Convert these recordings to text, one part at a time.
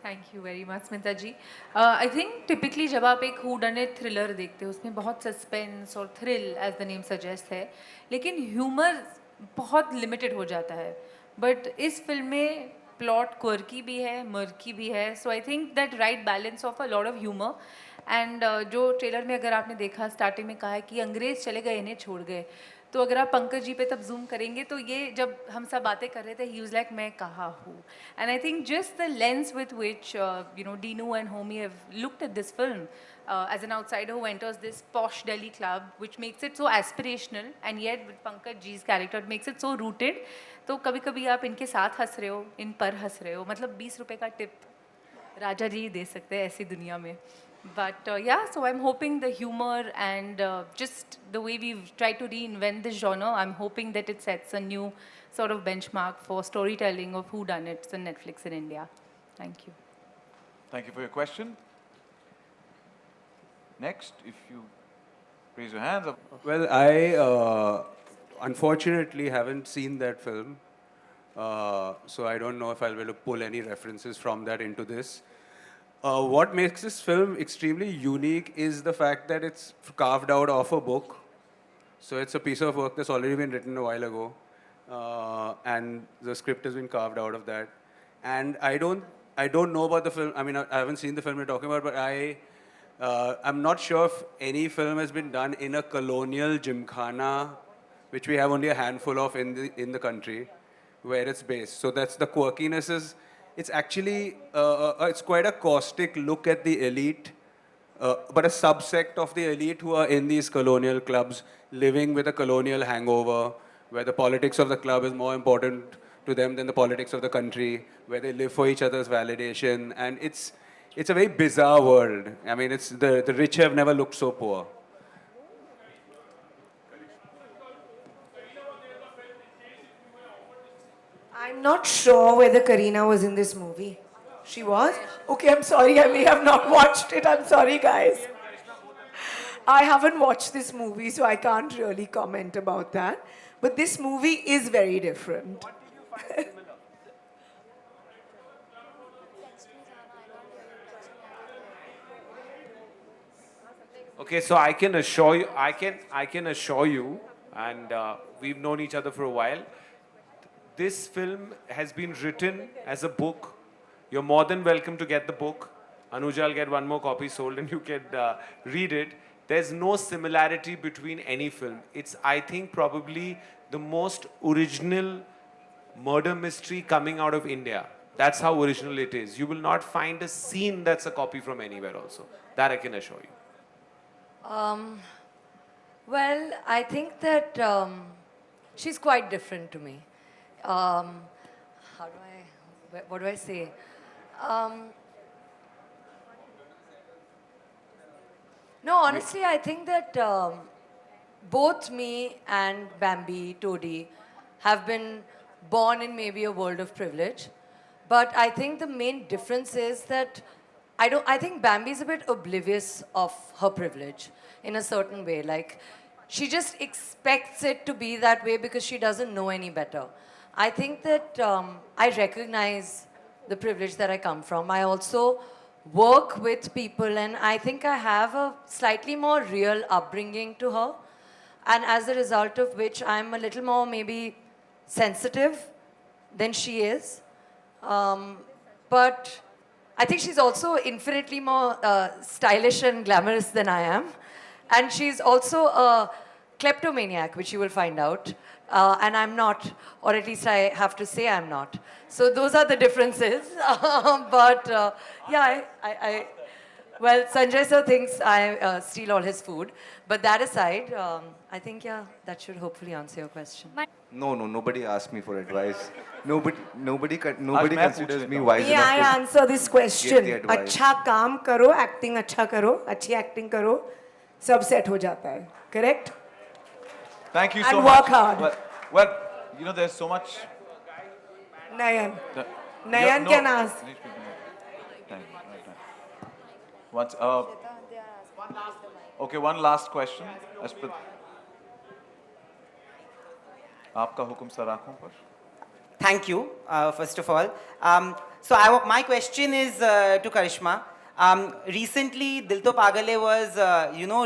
Thank you very much Smita ji. I think typically जब आप एक हू डन इट थ्रिलर देखते हो उसमें बहुत सस्पेंस और thrill as the name suggest है, लेकिन ह्यूमर बहुत लिमिटेड हो जाता है. बट इस फिल्म में प्लॉट क्वर्की भी है, मर्की भी है, so I think that right balance of a lot of humour. And जो ट्रेलर में अगर आपने देखा स्टार्टिंग में कहा है कि अंग्रेज चले गए इन्हें छोड़ गए, तो अगर आप पंकज जी पे तब जूम करेंगे तो ये जब हम सब बातें कर रहे थे ही वाज लाइक मैं कहाँ हूँ. And I think just the lens with which Dinu and Homi have looked at this film as an outsider who enters this posh Delhi club, which makes it so aspirational, and yet with Pankaj Ji's character it makes it so rooted. तो कभी कभी आप इनके साथ हंस रहे हो, इन पर हंस रहे हो, मतलब 20 रुपए का टिप राजा जी दे सकते हैं ऐसी दुनिया में. But yeah, so I'm hoping the humor and just the way we've tried to reinvent this genre, I'm hoping that it sets a new sort of benchmark for storytelling of whodunits and Netflix in India. Thank you. Thank you for your question. Next, if you raise your hands. Well, I unfortunately haven't seen that film, so I don't know if I'll be able to pull any references from that into this. What makes this film extremely unique is the fact that it's carved out of a book. So it's a piece of work that's already been written a while ago, and the script has been carved out of that. And I don't know about the film. I mean, I haven't seen the film you're talking about, but I'm not sure if any film has been done in a colonial gymkhana, which we have only a handful of in the country, where it's based. So that's the quirkiness is. It's actually it's quite a caustic look at the elite, but a subsect of the elite who are in these colonial clubs, living with a colonial hangover, where the politics of the club is more important to them than the politics of the country, where they live for each other's validation, and it's a very bizarre world. I mean, it's the rich have never looked so poor. I'm not sure whether Karina was in this movie. She was? Okay, I'm sorry, I may have not watched it. I'm sorry, guys. I haven't watched this movie, so I can't really comment about that. But this movie is very different. Okay, so I can assure you, I can assure you, and we've known each other for a while. This film has been written as a book. You're more than welcome to get the book. Anuja will get one more copy sold, and you can read it. There's no similarity between any film. It's, I think, probably the most original murder mystery coming out of India. That's how original it is. You will not find a scene that's a copy from anywhere also. That I can assure you. Well, I think that she's quite different to me. How do what do I say? No, honestly, I think that both me and Bambi, Toady, have been born in maybe a world of privilege. But I think the main difference is that I think Bambi's a bit oblivious of her privilege in a certain way. Like, she just expects it to be that way because she doesn't know any better. I think that I recognize the privilege that I come from. I also work with people, and I think I have a slightly more real upbringing to her. And as a result of which, I'm a little more maybe sensitive than she is. But I think she's also infinitely more stylish and glamorous than I am. And she's also a kleptomaniac, which you will find out. And I'm not, or at least I have to say I'm not. So those are the differences. But yeah, well, Sanjay sir thinks I steal all his food. But that aside, I think, yeah, that should hopefully answer your question. No, no, nobody asked me for advice. Nobody मैं considers पूछ me लेता हूँ. wise May I enough answer this to question? give the advice. अच्छा काम करो, acting अच्छा करो, अच्छी acting करो, सब set हो जाता है. Correct? Thank you And so work much. hard. Well, you know, there's so much. Nayan. The- Nayan no, can ask. Thank you. Once, okay, one last question. As per आपका हुक्म sir आंखों पर. thank you, first of all. My question is to Karishma. Recently, Dil To Pagale was,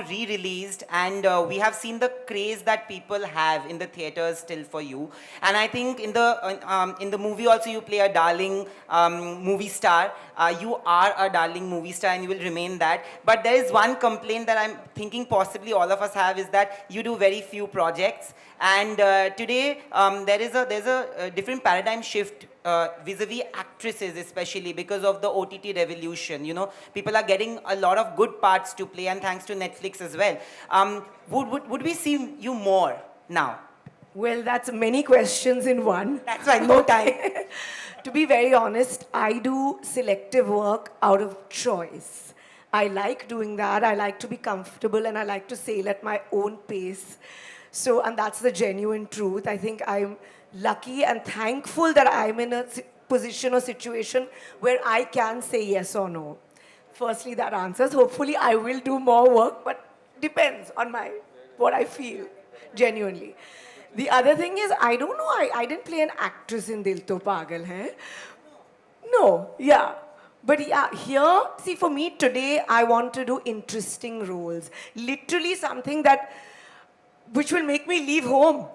re-released, and we have seen the craze that people have in the theaters still for you. And I think in the movie also you play a darling movie star. You are a darling movie star, and you will remain that. But there is one complaint that I'm thinking possibly all of us have, is that you do very few projects. And today there's a different paradigm shift vis-a-vis actresses, especially because of the OTT revolution. You know, people are getting a lot of good parts to play, and thanks to Netflix as well. Would we see you more now? Well, that's many questions in one. That's why no time. To be very honest, I do selective work out of choice. I like doing that. I like to be comfortable, and I like to sail at my own pace. So, and that's the genuine truth. I think I'm lucky and thankful that I'm in a position or situation where I can say yes or no. Firstly, that answers. Hopefully, I will do more work, but depends on what I feel, genuinely. The other thing is, I don't know, I didn't play an actress in Dil To Pagal Hai. No, yeah. But yeah, here, see, for me today, I want to do interesting roles. Literally something which will make me leave home.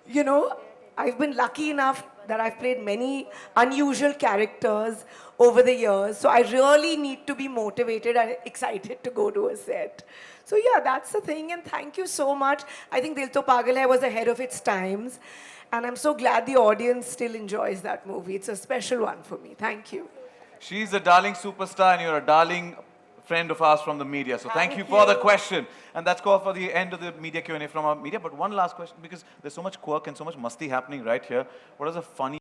You know, I've been lucky enough that I've played many unusual characters over the years. So I really need to be motivated and excited to go to a set. So yeah, that's the thing. And thank you so much. I think Dil To Pagal Hai was ahead of its times. And I'm so glad the audience still enjoys that movie. It's a special one for me. Thank you. She's a darling superstar, and you're a darling friend of ours from the media. So thank you for the question. And that's called for the end of the media Q&A from our media. But one last question, because there's so much quirk and so much musty happening right here. What is a funny